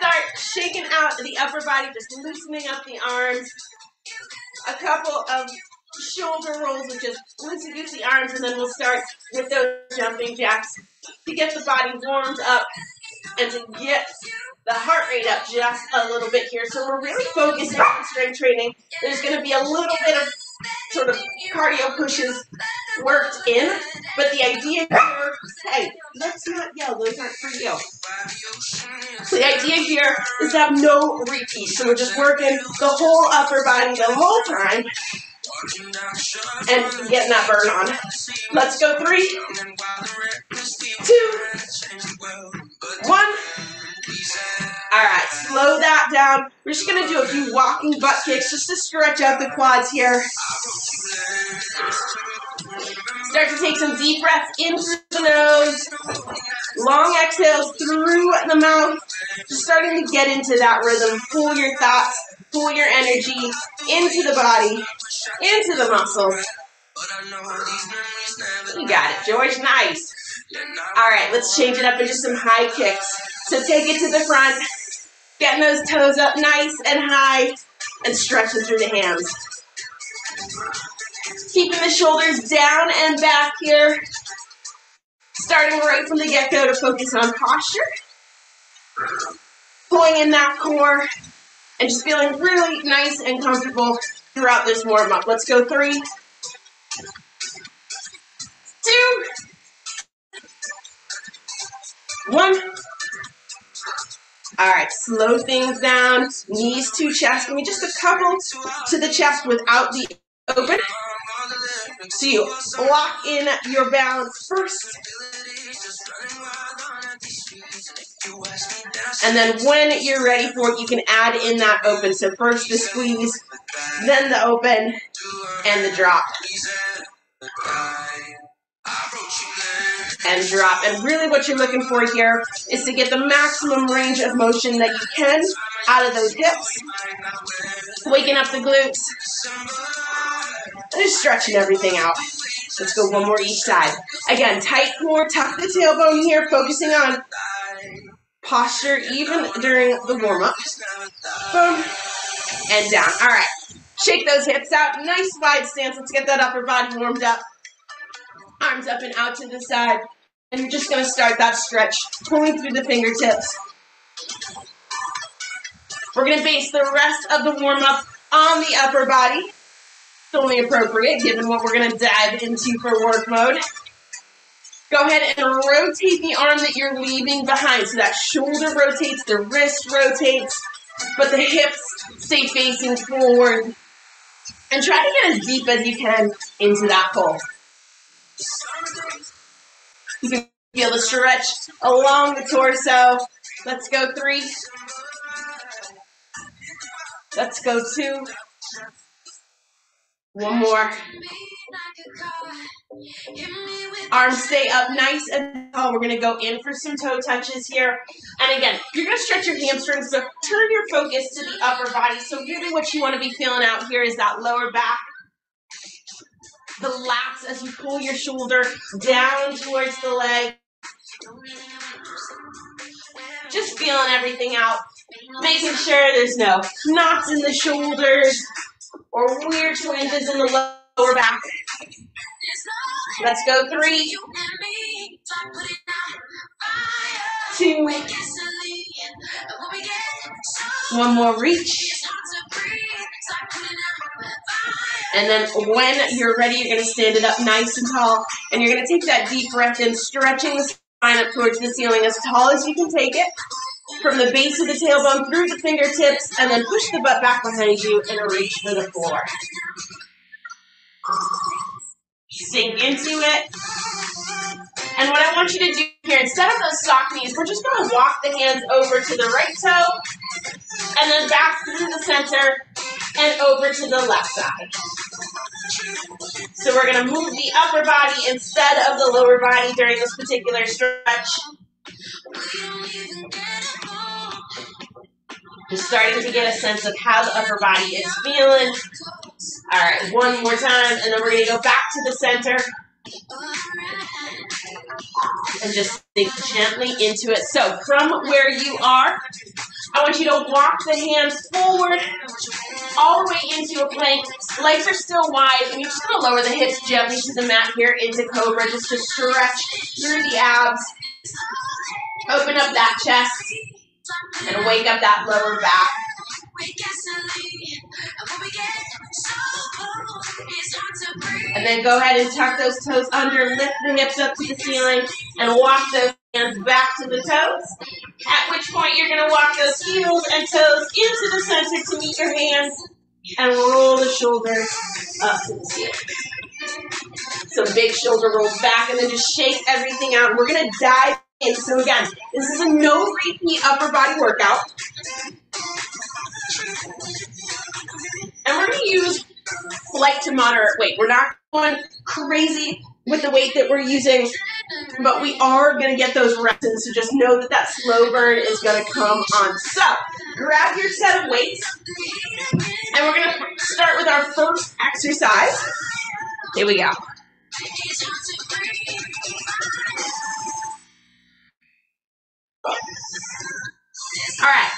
start shaking out the upper body, just loosening up the arms. A couple of shoulder rolls with just loosey-goosey arms, and then we'll start with those jumping jacks to get the body warmed up and to get the heart rate up just a little bit here. So we're really focusing on strength training. There's going to be a little bit of sort of cardio pushes worked in, but the idea here, hey, let's not yell, those aren't for you. So the idea here is to have no repeat. So we're just working the whole upper body the whole time and getting that burn on. Let's go 3, 2, 1. All right, slow that down. We're just going to do a few walking butt kicks just to stretch out the quads here. Start to take some deep breaths in through the nose. Long exhales through the mouth. Just starting to get into that rhythm. Pull your thoughts, pull your energy into the body, into the muscles. You got it, George. Nice. All right, let's change it up into some high kicks. So take it to the front, getting those toes up nice and high, and stretching through the hands. Keeping the shoulders down and back here. Starting right from the get-go to focus on posture. Pulling in that core, and just feeling really nice and comfortable throughout this warm-up. Let's go 3, 2, 1. All right, slow things down. Knees to chest. Give me just a couple to the chest without the open. So you lock in your balance first. And then when you're ready for it, you can add in that open. So first the squeeze, then the open, and the drop. And drop. And really what you're looking for here is to get the maximum range of motion that you can out of those hips. Waking up the glutes. And just stretching everything out. Let's go one more each side. Again, tight core, tuck the tailbone here, focusing on posture even during the warm-up. Boom. And down. All right. Shake those hips out. Nice wide stance. Let's get that upper body warmed up. Arms up and out to the side. And you're just going to start that stretch, pulling through the fingertips. We're going to base the rest of the warm-up on the upper body. It's only appropriate given what we're going to dive into for work mode. Go ahead and rotate the arm that you're leaving behind. So that shoulder rotates, the wrist rotates, but the hips stay facing forward. And try to get as deep as you can into that pull. You can feel the stretch along the torso. Let's go 3. Let's go 2. One more. Arms stay up nice and tall. We're going to go in for some toe touches here. And again, you're going to stretch your hamstrings, so turn your focus to the upper body. So really what you want to be feeling out here is that lower back. The lats as you pull your shoulder down towards the leg. Just feeling everything out. Making sure there's no knots in the shoulders or weird twinges in the lower back. Let's go 3, 2, one more reach. And then when you're ready, you're going to stand it up nice and tall. And you're going to take that deep breath in, stretching the spine up towards the ceiling as tall as you can take it. From the base of the tailbone through the fingertips, and then push the butt back behind you and reach for the floor. Sink into it. And what I want you to do here, instead of those sock knees, we're just going to walk the hands over to the right toe, and then back through the center, and over to the left side. So we're going to move the upper body instead of the lower body during this particular stretch. Just starting to get a sense of how the upper body is feeling. All right, one more time, and then we're going to go back to the center. And just sink gently into it. So from where you are, I want you to walk the hands forward all the way into a plank. Legs are still wide, and you're just going to lower the hips gently to the mat here into Cobra, just to stretch through the abs. Open up that chest, and wake up that lower back. And then go ahead and tuck those toes under, lift the hips up to the ceiling, and walk those hands back to the toes. At which point you're going to walk those heels and toes into the center to meet your hands, and roll the shoulders up to the ceiling. Some big shoulder rolls back, and then just shake everything out. We're going to dive in. So again, this is a no repeat upper body workout. And we're going to use light to moderate weight. We're not going crazy with the weight that we're using, but we are going to get those reps in. So just know that that slow burn is going to come on. So grab your set of weights, and we're going to start with our first exercise. Here we go. All right,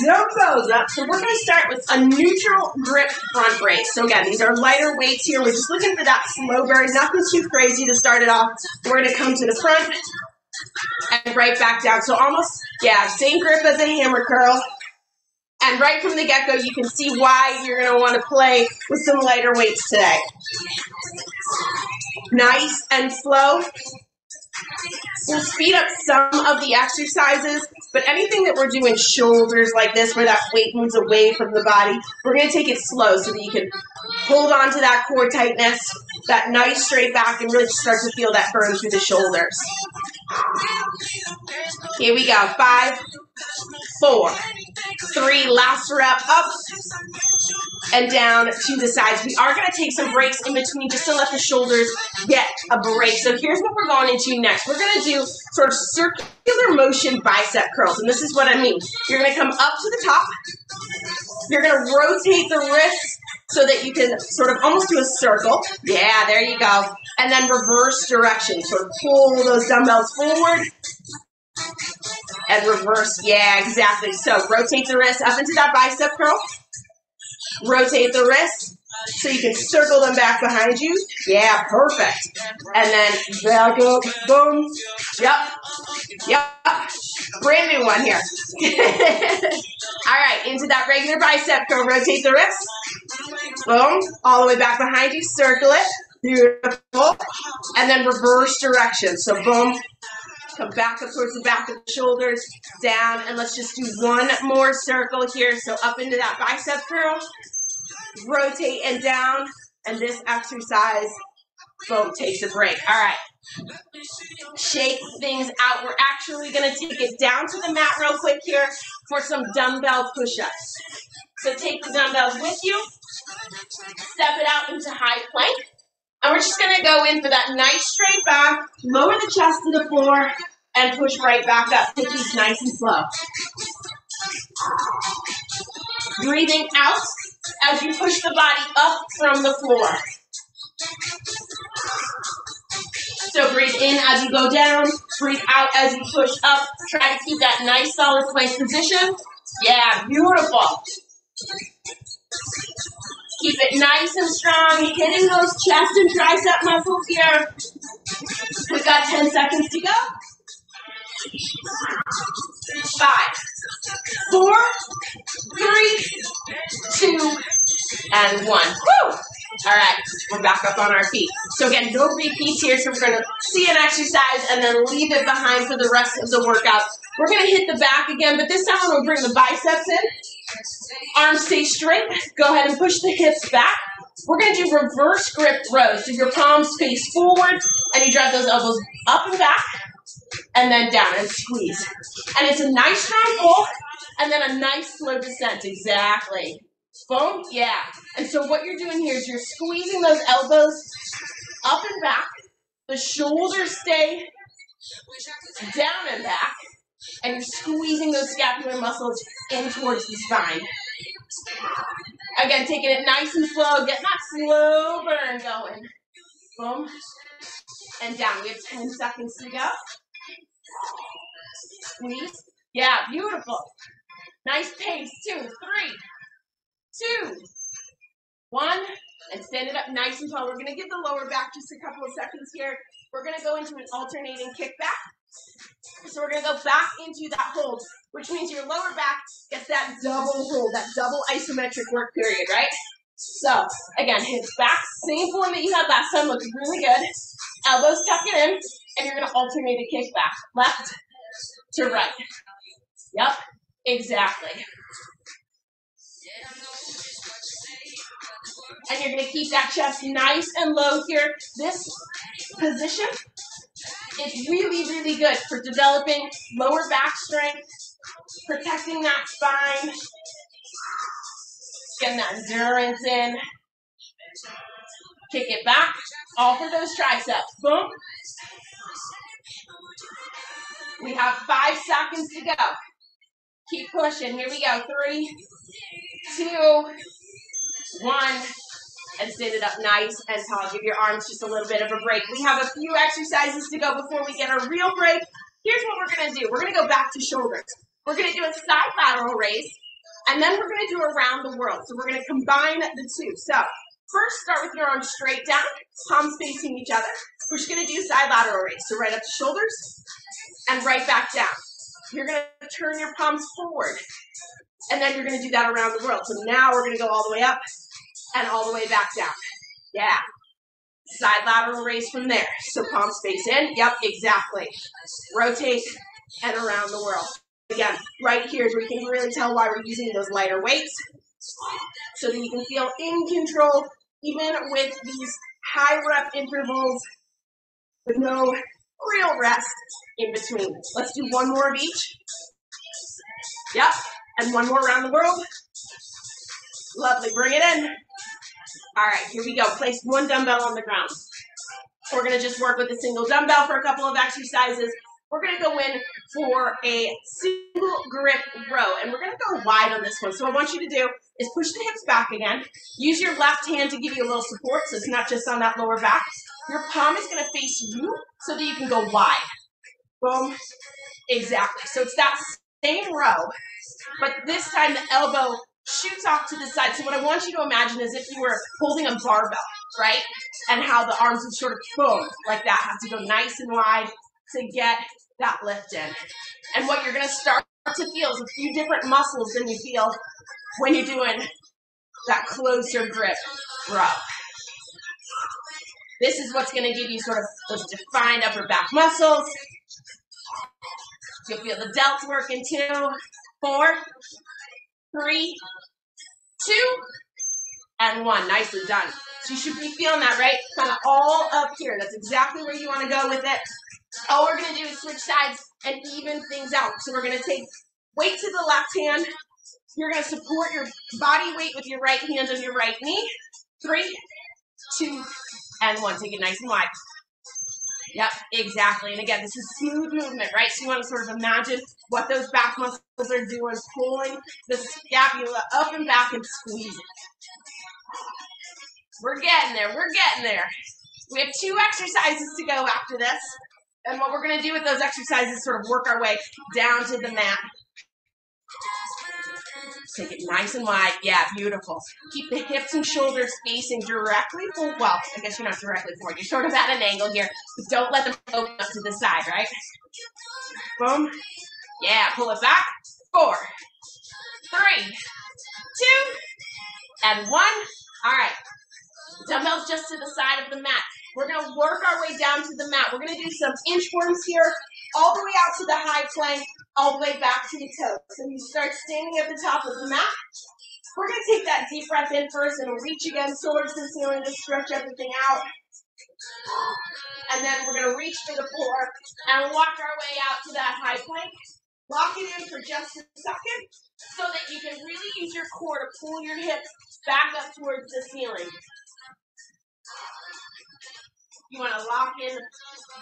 dumbbells up. So we're going to start with a neutral grip front raise. So again, these are lighter weights here. We're just looking for that slow burn, nothing too crazy to start it off. We're going to come to the front and right back down. So almost, yeah, same grip as a hammer curl. And right from the get-go, you can see why you're going to want to play with some lighter weights today. Nice and slow. We'll speed up some of the exercises, but anything that we're doing shoulders like this, where that weight moves away from the body, we're going to take it slow so that you can hold on to that core tightness, that nice straight back, and really start to feel that burn through the shoulders. Here we go. 5, 4, 3, last rep, up and down to the sides. We are going to take some breaks in between just to let the shoulders get a break. So here's what we're going into next. We're going to do sort of circular motion bicep curls, and this is what I mean. You're going to come up to the top. You're going to rotate the wrists so that you can sort of almost do a circle. Yeah, there you go. And then reverse direction. Sort of pull those dumbbells forward and reverse. Yeah, exactly. So rotate the wrist up into that bicep curl. Rotate the wrists so you can circle them back behind you. Yeah, perfect. And then back up, boom. Yep. Brand new one here. All right, into that regular bicep curl. Rotate the wrists. Boom. All the way back behind you. Circle it. Beautiful. And then reverse direction. So boom. Come back up towards the back of the shoulders, down, and let's just do one more circle here. So up into that bicep curl, rotate and down, and this exercise, boom, takes a break. All right, shake things out. We're actually going to take it down to the mat real quick here for some dumbbell push-ups. So take the dumbbells with you, step it out into high plank. And we're just going to go in for that nice straight back, lower the chest to the floor, and push right back up. Take these nice and slow. Breathing out as you push the body up from the floor. So breathe in as you go down, breathe out as you push up. Try to keep that nice solid plank position. Yeah, beautiful. Keep it nice and strong, hitting those chest and tricep muscles here. We've got 10 seconds to go. 5, 4, 3, 2, and 1. Woo! All right, we're back up on our feet. So again, no repeats here, so we're going to see an exercise and then leave it behind for the rest of the workout. We're going to hit the back again, but this time we're going to bring the biceps in. Arms stay straight. Go ahead and push the hips back. We're going to do reverse grip rows. So your palms face forward, and you drive those elbows up and back, and then down and squeeze. And it's a nice strong pull, and then a nice slow descent. Exactly. Boom. Yeah. And so what you're doing here is you're squeezing those elbows up and back. The shoulders stay down and back. And you're squeezing those scapular muscles in towards the spine. Again, taking it nice and slow. Getting that slow burn going. Boom. And down. We have 10 seconds to go. Squeeze. Yeah, beautiful. Nice pace. 2, 3, 2, 1, and stand it up nice and tall. We're going to give the lower back just a couple of seconds here. We're going to go into an alternating kickback. So we're going to go back into that hold, which means your lower back gets that double hold, that double isometric work period, right? So, again, hips back, same form that you had last time, looks really good. Elbows tuck it in, and you're going to alternate a kickback, left to right. Yep, exactly. And you're going to keep that chest nice and low here. This position is really, really good for developing lower back strength, protecting that spine, getting that endurance in. Kick it back, all for those triceps. Boom. We have 5 seconds to go. Keep pushing. Here we go. 3, 2, 1. And stand it up nice and tall. Give your arms just a little bit of a break. We have a few exercises to go before we get a real break. Here's what we're going to do. We're going to go back to shoulders. We're going to do a side lateral raise, and then we're going to do around the world. So we're going to combine the two. So first, start with your arms straight down, palms facing each other. We're just going to do side lateral raise. So right up to shoulders and right back down. You're going to turn your palms forward, and then you're going to do that around the world. So now we're going to go all the way up and all the way back down. Yeah. Side lateral raise from there. So palms face in. Yep, exactly. Rotate and around the world. Again, right here is where you can really tell why we're using those lighter weights, so that you can feel in control even with these high rep intervals with no real rest in between. Let's do one more of each. Yep, and one more around the world. Lovely, bring it in. All right, here we go. Place one dumbbell on the ground. We're going to just work with a single dumbbell for a couple of exercises. We're going to go in for a single grip row, and we're going to go wide on this one. So what I want you to do is push the hips back again. Use your left hand to give you a little support, so it's not just on that lower back. Your palm is going to face you so that you can go wide. Boom. Exactly. So it's that same row, but this time the elbow shoots off to the side. So what I want you to imagine is if you were holding a barbell, right? And how the arms would sort of boom, like that. Have to go nice and wide to get that lift in. And what you're going to start to feel is a few different muscles than you feel when you're doing that closer grip row. This is what's going to give you sort of those defined upper back muscles. You'll feel the delts working 2, 4, 3, 2, and 1. Nicely done. So you should be feeling that, right? Kind of all up here. That's exactly where you want to go with it. All we're going to do is switch sides and even things out. So we're going to take weight to the left hand. You're going to support your body weight with your right hand on your right knee. 3, 2, and 1. Take it nice and wide. Yep, exactly. And again, this is smooth movement, right? So you want to sort of imagine what those back muscles are doing, pulling the scapula up and back and squeezing. We're getting there. We're getting there. We have 2 exercises to go after this. And what we're going to do with those exercises is sort of work our way down to the mat. Take it nice and wide. Yeah, beautiful. Keep the hips and shoulders facing directly forward. Well, I guess you're not directly forward. You're sort of at an angle here. But don't let them open up to the side, right? Boom. Yeah, pull it back. 4, 3, 2, and 1. All right. Dumbbells just to the side of the mat. We're going to work our way down to the mat. We're going to do some inchworms here, all the way out to the high plank, all the way back to the toes. So you start standing at the top of the mat. We're going to take that deep breath in first and reach again towards the ceiling to stretch everything out. And then we're going to reach for the floor and walk our way out to that high plank. Lock it in for just a second so that you can really use your core to pull your hips back up towards the ceiling. You want to lock in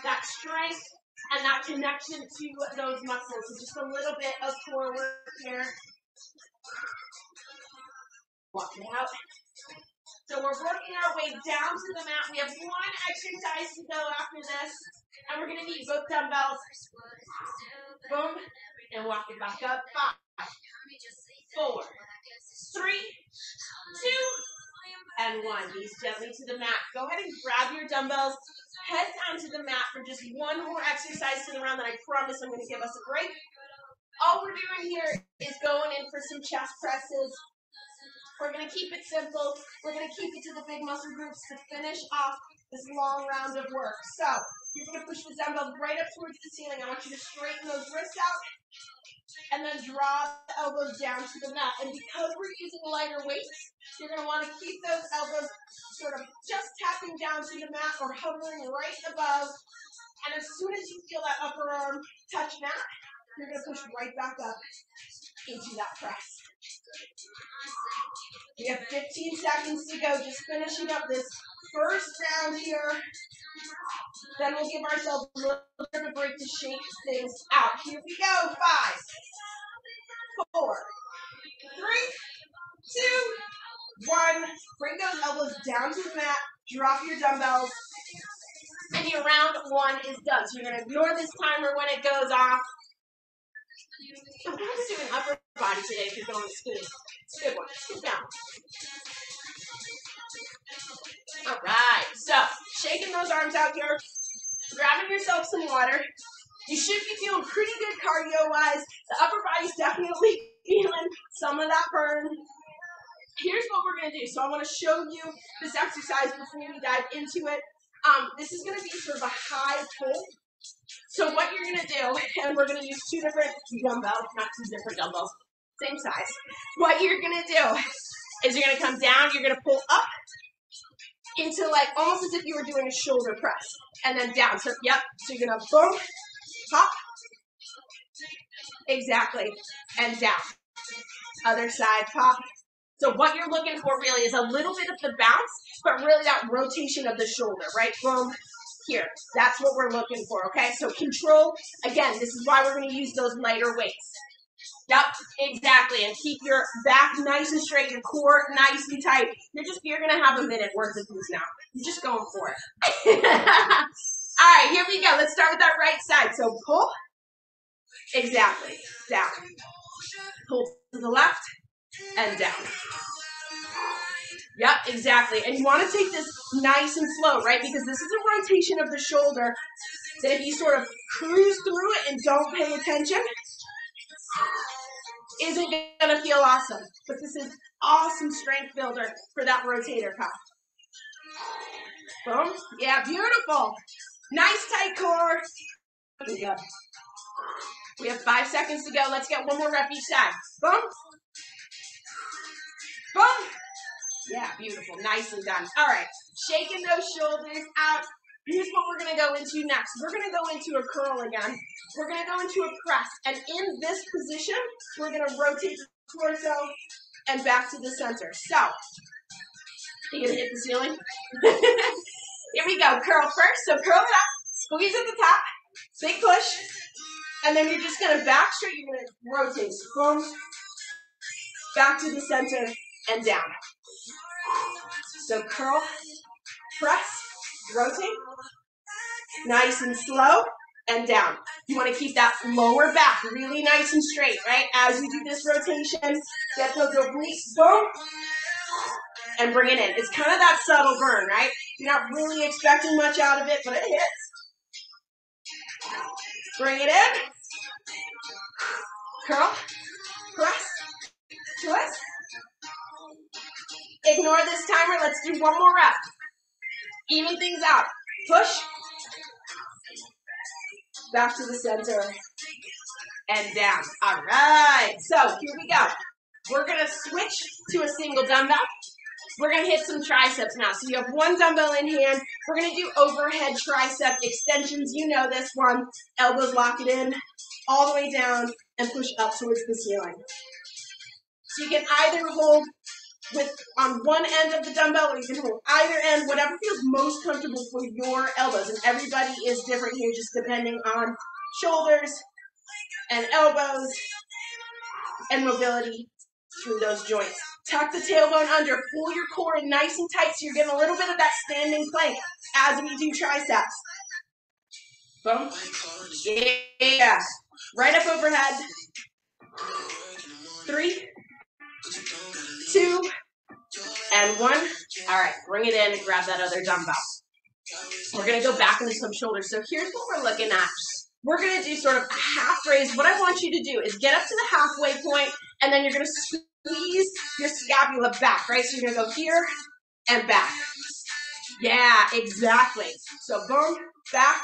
that strength and that connection to those muscles. So just a little bit of core work here. Walk it out. So we're working our way down to the mat. We have 1 exercise to go after this. And we're going to need both dumbbells. Boom. And walk it back up. 5, 4, 3, 2, and 1. Knees gently to the mat. Go ahead and grab your dumbbells. Head down to the mat for just one more exercise to the round, then I promise I'm going to give us a break. All we're doing here is going in for some chest presses. We're going to keep it simple. We're going to keep it to the big muscle groups to finish off this long round of work. So you're going to push the dumbbells right up towards the ceiling. I want you to straighten those wrists out and then draw the elbows down to the mat. And because we're using lighter weights, you're going to want to keep those elbows sort of just tapping down to the mat or hovering right above. And as soon as you feel that upper arm touch mat, you're going to push right back up into that press. We have 15 seconds to go, just finishing up this first round here. Then we'll give ourselves a little bit of a break to shake things out. Here we go. 5, 4, 3, 2, 1. Bring those elbows down to the mat. Drop your dumbbells. And your round 1 is done. So you're going to ignore this timer when it goes off. I'm just doing upper body today if you're going to school. It's a good one. Sit down. All right. So, shaking those arms out here. Grabbing yourself some water. You should be feeling pretty good cardio-wise. The upper body's definitely feeling some of that burn. Here's what we're going to do. So I want to show you this exercise before we dive into it. This is going to be sort of a high pull. So what you're going to do, and we're going to use 2 different dumbbells, not 2 different dumbbells, same size. What you're going to do is you're going to come down, you're going to pull up into like almost as if you were doing a shoulder press, and then down. So, yep, so you're going to boom, hop, exactly, and down. Other side, pop. So what you're looking for really is a little bit of the bounce, but really that rotation of the shoulder, right? Boom, here. That's what we're looking for, okay? So control, again, this is why we're going to use those lighter weights. Yep, exactly. And keep your back nice and straight, your core nice and tight. You're going to have a minute worth of these now. You're just going for it. All right, here we go. Let's start with that right side. So pull. Exactly. Down. Pull to the left and down. Yep, exactly. And you want to take this nice and slow, right? Because this is a rotation of the shoulder that if you sort of cruise through it and don't pay attention, isn't going to feel awesome. But this is awesome strength builder for that rotator cuff. Boom. Yeah, beautiful. Nice tight core. Good. We have 5 seconds to go. Let's get one more rep each side. Boom. Boom. Yeah, beautiful. Nicely done. All right. Shaking those shoulders out. Here's what we're going to go into next. We're going to go into a curl again. We're going to go into a press. And in this position, we're going to rotate the torso and back to the center. So, you going to hit the ceiling? Here we go. Curl first. So curl it up. Squeeze at the top. Big push. And then you're just going to back straight. You're going to rotate. Boom. Back to the center and down. So curl, press, rotate, nice and slow, and down. You want to keep that lower back really nice and straight, right? As you do this rotation, get those obliques, boom, and bring it in. It's kind of that subtle burn, right? You're not really expecting much out of it, but it hits. Bring it in. Curl, press, twist. Ignore this timer. Let's do one more rep. Even things out. Push. Back to the center. And down. All right. So here we go. We're going to switch to a single dumbbell. We're going to hit some triceps now. So you have one dumbbell in hand. We're going to do overhead tricep extensions. You know this one. Elbows lock it in all the way down and push up towards the ceiling. So you can either hold on one end of the dumbbell, or you can hold either end, whatever feels most comfortable for your elbows. And everybody is different here, just depending on shoulders and elbows and mobility through those joints. Tuck the tailbone under, pull your core in nice and tight so you're getting a little bit of that standing plank as we do triceps. Boom. Yeah. Right up overhead. 3, and 1. All right, bring it in and grab that other dumbbell. We're going to go back into some shoulders. So here's what we're looking at. We're going to do sort of a half raise. What I want you to do is get up to the halfway point, and then you're going to squeeze your scapula back, right? So you're going to go here and back. Yeah, exactly. So boom, back,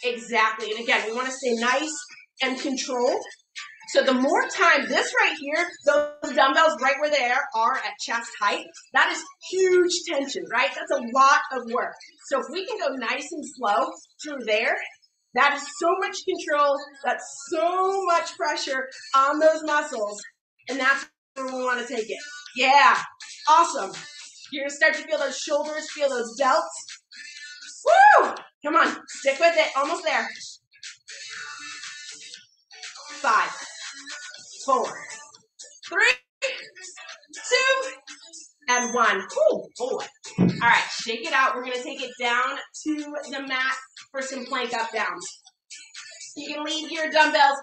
exactly. And again, we want to stay nice and controlled. So the more time, this right here, those dumbbells right where they are at chest height, that is huge tension, right? That's a lot of work. So if we can go nice and slow through there, that is so much control, that's so much pressure on those muscles, and that's where we want to take it. Yeah, awesome. You're going to start to feel those shoulders, feel those delts. Woo! Come on, stick with it, almost there. 5, 4, 3, 2, and 1. Ooh, boy. All right, shake it out. We're going to take it down to the mat for some plank up downs. You can leave your dumbbells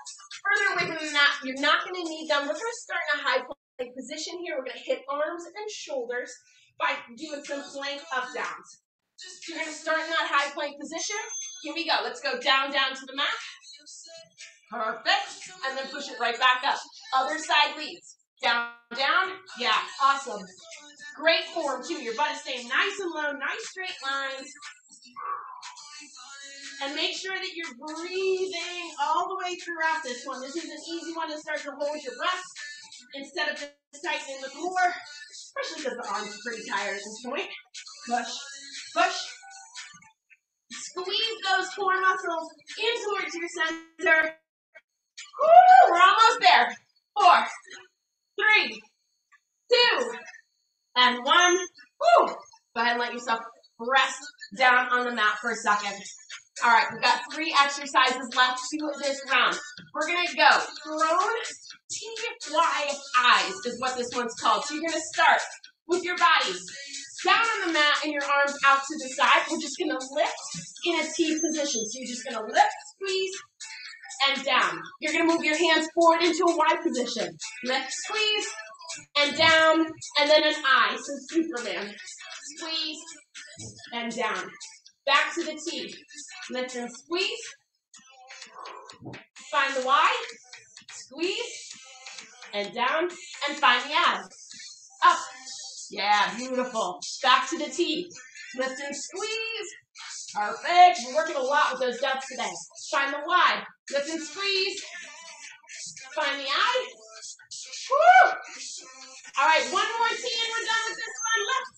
further away from the mat. You're not going to need them. We're going to start in a high plank position here. We're going to hit arms and shoulders by doing some plank up downs. So you're going to start in that high plank position. Here we go. Let's go down to the mat. Perfect. And then push it right back up. Other side leads. Down. Yeah, awesome. Great form, too. Your butt is staying nice and low, nice straight lines. And make sure that you're breathing all the way throughout this one. This is an easy one to start to hold your breath instead of just tightening the core, especially because the arms are pretty tired at this point. Push, push. Squeeze those core muscles in towards your center. Woo, we're almost there. 4, 3, 2, and 1. Woo. Go ahead and let yourself rest down on the mat for a second. All right, we've got 3 exercises left to this round. We're going to go prone TYIs is what this one's called. So you're going to start with your bodies down on the mat and your arms out to the side. We're just going to lift in a T position. So you're just going to lift, squeeze, and down. You're going to move your hands forward into a Y position. Lift, squeeze, and down, and then an I, so Superman. Squeeze, and down. Back to the T. Lift and squeeze. Find the Y. Squeeze, and down, and find the I. Up. Yeah, beautiful. Back to the T. Lift and squeeze. Perfect. We're working a lot with those delts today. Find the Y. Lift and squeeze. Find the I. Woo! All right, one more T and we're done with this one. Lift.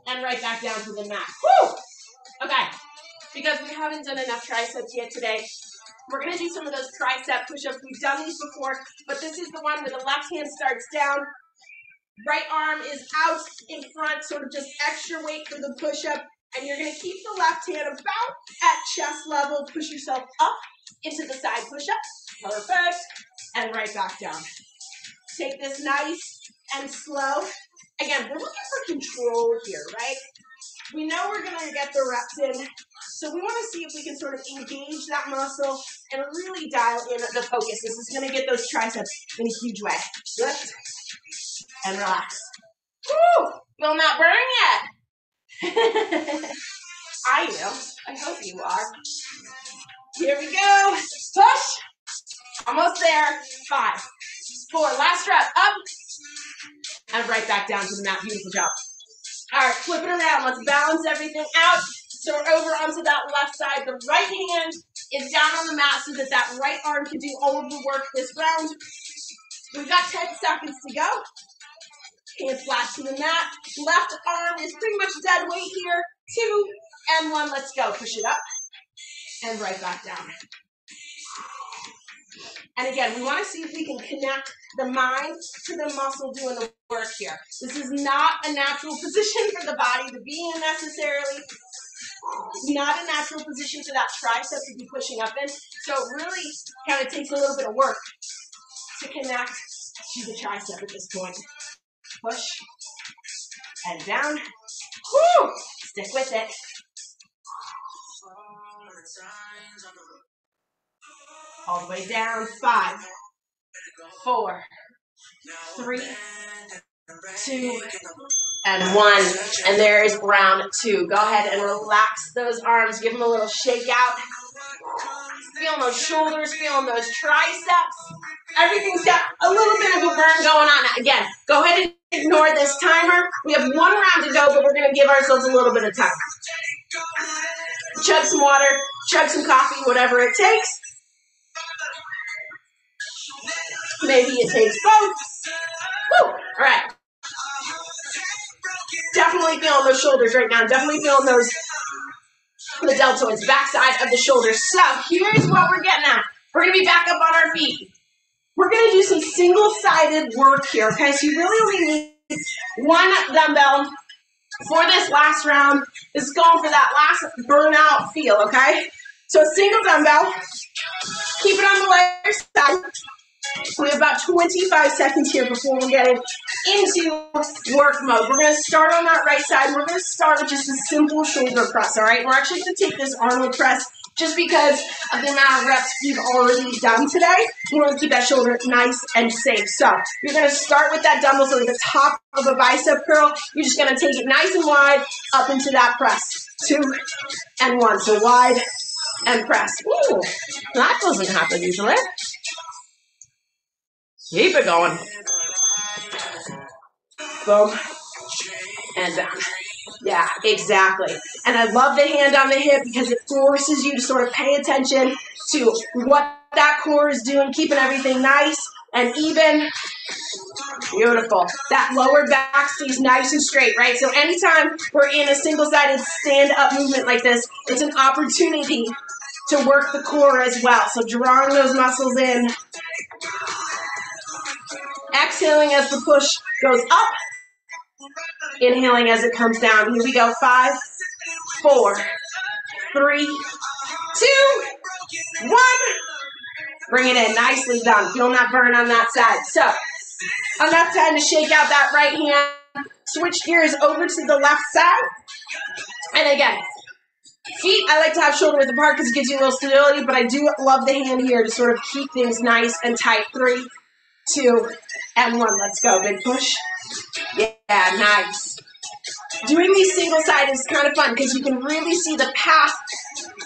And right back down to the mat. Woo! Okay, because we haven't done enough triceps yet today, we're going to do some of those tricep push-ups. We've done these before, but this is the one where the left hand starts down. Right arm is out in front, sort of just extra weight for the push-up. And you're going to keep the left hand about at chest level. Push yourself up into the side push-up. Perfect. And right back down. Take this nice and slow. Again, we're looking for control here, right? We know we're going to get the reps in. So we want to see if we can sort of engage that muscle and really dial in the focus. This is going to get those triceps in a huge way. Lift and relax. Woo! Will not burn yet. I am. I hope you are. Here we go. Push. Almost there. 5, 4. Last rep. Up. And right back down to the mat. Beautiful job. All right, flip it around. Let's balance everything out. So we're over onto that left side. The right hand is down on the mat so that that right arm can do all of the work this round. We've got 10 seconds to go. Hands flat to the mat. Left arm is pretty much dead weight here. 2 and 1. Let's go. Push it up and right back down. And again, we want to see if we can connect the mind to the muscle doing the work here. This is not a natural position for the body to be in necessarily. It's not a natural position for that tricep to be pushing up in. So it really kind of takes a little bit of work to connect to the tricep at this point. Push and down. Woo! Stick with it. All the way down. 5, 4, 3, 2, and 1. And there's round 2. Go ahead and relax those arms. Give them a little shake out. Feeling those shoulders, feeling those triceps. Everything's got a little bit of a burn going on. Again, go ahead and ignore this timer. We have 1 round to go, but we're going to give ourselves a little bit of time. Chug some water, chug some coffee, whatever it takes. Maybe it takes both. Woo! All right. Definitely feeling those shoulders right now. Definitely feeling those, the deltoids, backside of the shoulders. So here's what we're getting at. We're going to be back up on our feet. We're going to do some single-sided work here, okay? So you really only need 1 dumbbell for this last round. This is going for that last burnout feel, okay? So a single dumbbell. Keep it on the lighter side. We have about 25 seconds here before we're getting into work mode. We're going to start on that right side. We're going to start with just a simple shoulder press, all right? We're actually going to take this Arnold press just because of the amount of reps we've already done today. We want to keep that shoulder nice and safe. So you're going to start with that dumbbell, so at the top of a bicep curl. You're just going to take it nice and wide up into that press. 2 and 1. So wide and press. Ooh, that doesn't happen usually. Keep it going. Boom. And down. Yeah, exactly. And I love the hand on the hip because it forces you to sort of pay attention to what that core is doing, keeping everything nice and even. Beautiful. That lower back stays nice and straight, right? So anytime we're in a single-sided stand-up movement like this, it's an opportunity to work the core as well. So drawing those muscles in. Exhaling as the push goes up. Inhaling as it comes down. Here we go. 5, 4, 3, 2, 1. Bring it in. Nicely done. Feeling that burn on that side. So, enough time to shake out that right hand. Switch gears over to the left side. And again, feet, I like to have shoulder width apart because it gives you a little stability, but I do love the hand here to sort of keep things nice and tight. 3, 2, and 1. Let's go. Big push. Yeah, nice. Doing these single-sided is kind of fun because you can really see the path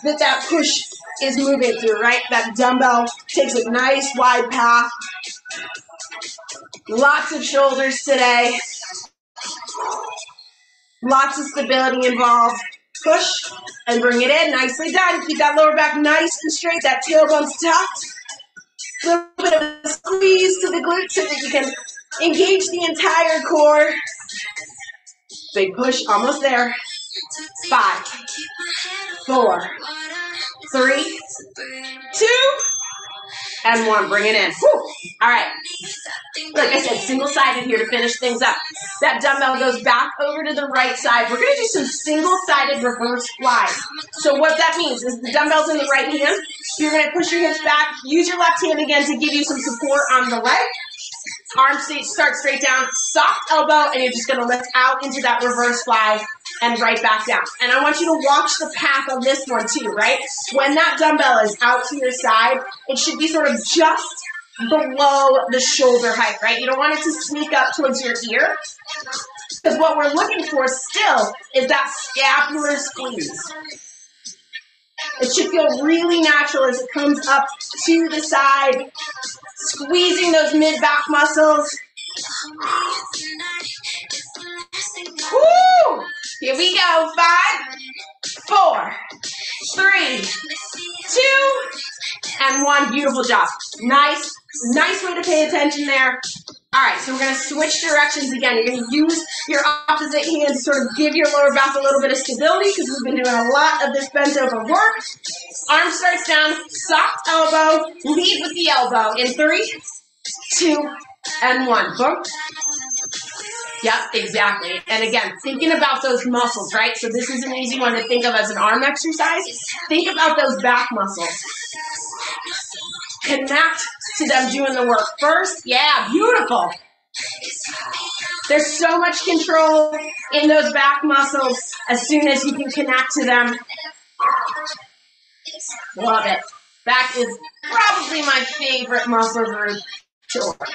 that push is moving through, right? That dumbbell takes a nice wide path. Lots of shoulders today. Lots of stability involved. Push and bring it in. Nicely done. Keep that lower back nice and straight. That tailbone's tucked. A little bit of a squeeze to the glutes so that you can engage the entire core. Big push, almost there. 5, 4, 3, 2, and 1. Bring it in. Woo. All right. Like I said, single-sided here to finish things up. That dumbbell goes back over to the right side. We're going to do some single-sided reverse flies. So what that means is the dumbbell's in the right hand. You're going to push your hips back. Use your left hand again to give you some support on the leg. Arms start straight down, soft elbow, and you're just going to lift out into that reverse fly and right back down. And I want you to watch the path of this one too, right? When that dumbbell is out to your side, it should be sort of just below the shoulder height, right? You don't want it to sneak up towards your ear, because what we're looking for still is that scapular squeeze. It should feel really natural as it comes up to the side, squeezing those mid-back muscles. Woo! Here we go. 5, 4, 3, 2, and 1. Beautiful job. Nice way to pay attention there. All right, so we're going to switch directions again. You're going to use your opposite hand to sort of give your lower back a little bit of stability because we've been doing a lot of this bent over work. Arm starts down, soft elbow, lead with the elbow in 3, 2, and 1. Boom. Yep, exactly. And again, thinking about those muscles, right? So this is an easy one to think of as an arm exercise. Think about those back muscles. Connect to them doing the work first. Yeah, beautiful. There's so much control in those back muscles as soon as you can connect to them. Love it. Back is probably my favorite muscle group to work.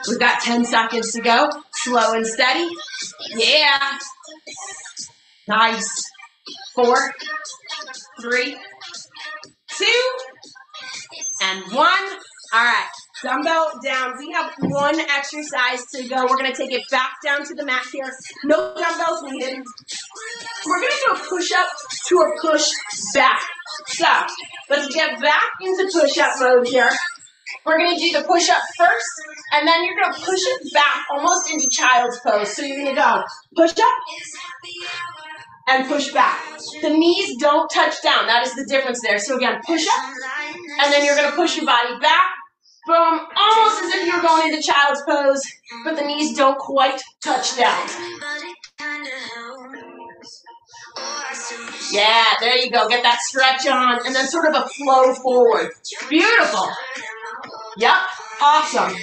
We've got 10 seconds to go. Slow and steady. Yeah. Nice. 4, 3, 2, and 1. All right. Dumbbell down. We have one exercise to go. We're going to take it back down to the mat here. No dumbbells needed. We're going to do a push-up to a push-back. So, let's get back into push-up mode here. We're going to do the push-up first, and then you're going to push it back almost into child's pose. So you're going to go push-up and push back. The knees don't touch down. That is the difference there. So again, push-up, and then you're going to push your body back. Boom, almost as if you're going into child's pose, but the knees don't quite touch down. Yeah, there you go. Get that stretch on, and then sort of a flow forward. Beautiful. Yep, awesome.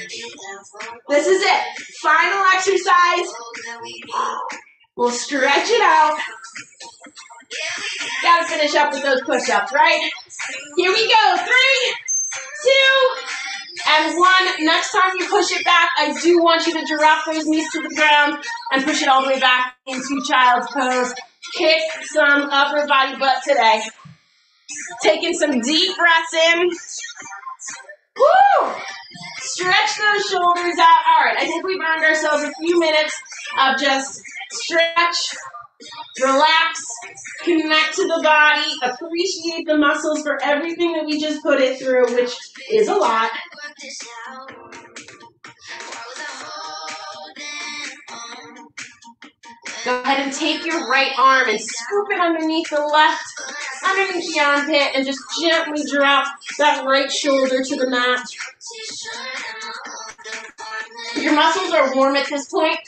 This is it. Final exercise. We'll stretch it out. Gotta finish up with those push-ups, right? Here we go. 3, 2, and 1. Next time you push it back, I do want you to drop those knees to the ground and push it all the way back into child's pose. Kick some upper body butt today. Taking some deep breaths in. Woo! Stretch those shoulders out. All right, I think we've earned ourselves a few minutes of just stretch, relax, connect to the body, appreciate the muscles for everything that we just put it through, which is a lot. Go ahead and take your right arm and scoop it underneath the left, underneath the armpit, and just gently drop that right shoulder to the mat. Your muscles are warm at this point,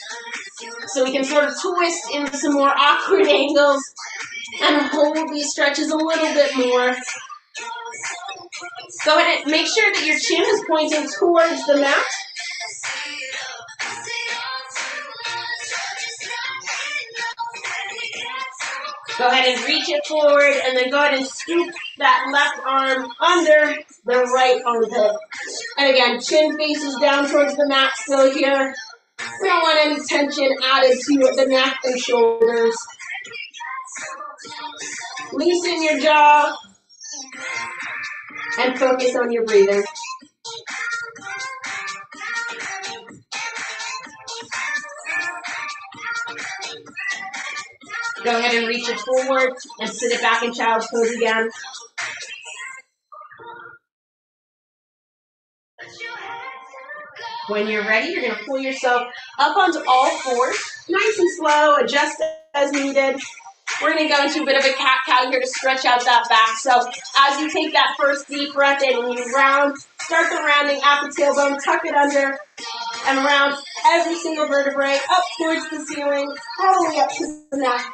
so we can sort of twist into some more awkward angles and hold these stretches a little bit more. Go ahead and make sure that your chin is pointing towards the mat. Go ahead and reach it forward, and then go ahead and scoop that left arm under the right armpit. And again, chin faces down towards the mat still here. We don't want any tension added to the neck and shoulders. Loosen your jaw and focus on your breathing. Go ahead and reach it forward and sit it back in child's pose again. When you're ready, you're going to pull yourself up onto all fours. Nice and slow, adjust as needed. We're going to go into a bit of a cat-cow here to stretch out that back. So as you take that first deep breath in and you round, start the rounding at the tailbone, tuck it under, and round every single vertebrae up towards the ceiling, all the way up to the neck.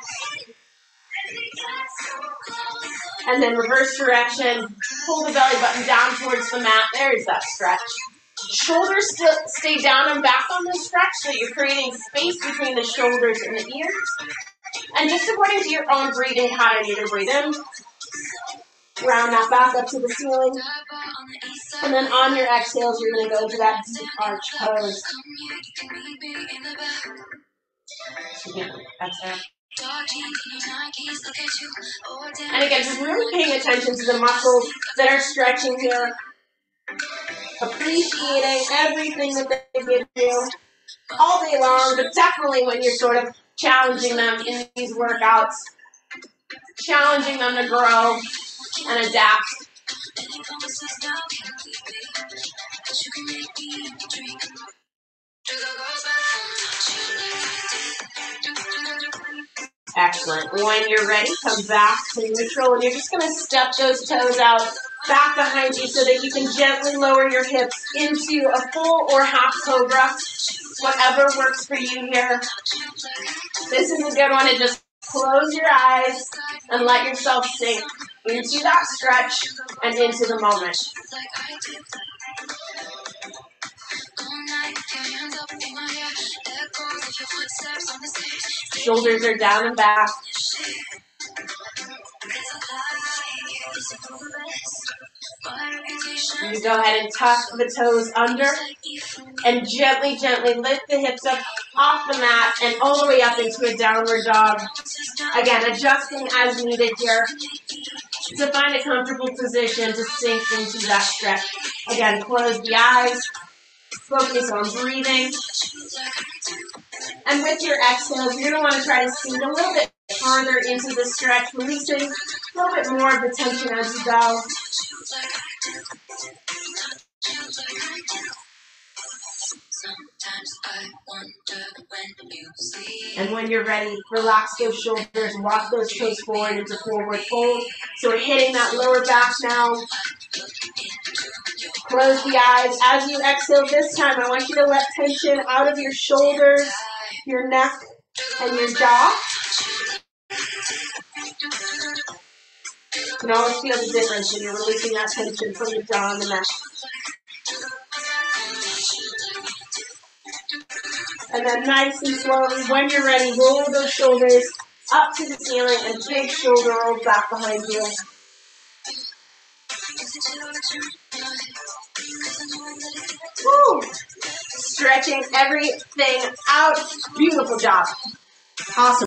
And then reverse direction, pull the belly button down towards the mat. There's that stretch. Shoulders still stay down and back on the stretch, so you're creating space between the shoulders and the ears. And just according to your own breathing pattern, you're going to breathe in, round that back up to the ceiling, and then on your exhales, you're going to go into that deep arch pose. Exhale. And again, just really paying attention to the muscles that are stretching here. Appreciating everything that they give you all day long, but definitely when you're sort of challenging them in these workouts, challenging them to grow and adapt. Excellent. When you're ready, come back to neutral, and you're just going to step those toes out back behind you so that you can gently lower your hips into a full or half cobra, whatever works for you here. This is a good one to just close your eyes and let yourself sink into that stretch and into the moment. Shoulders are down and back. You go ahead and tuck the toes under And gently, gently lift the hips up off the mat and all the way up into a downward dog. Again, adjusting as needed here to find a comfortable position to sink into that stretch. Again, close the eyes, focus on breathing. And with your exhales, you're going to want to try to sink a little bit farther into the stretch, releasing a little bit more of the tension as you go. And when you're ready, relax those shoulders, walk those toes forward into forward fold. So we're hitting that lower back now. Close the eyes. As you exhale this time, I want you to let tension out of your shoulders, your neck, and your jaw. You can always feel the difference when you're releasing that tension from your jaw and the neck. And then nice and slowly, when you're ready, roll those shoulders up to the ceiling and big shoulder rolls back behind you. Woo! Stretching everything out. Beautiful job. Awesome.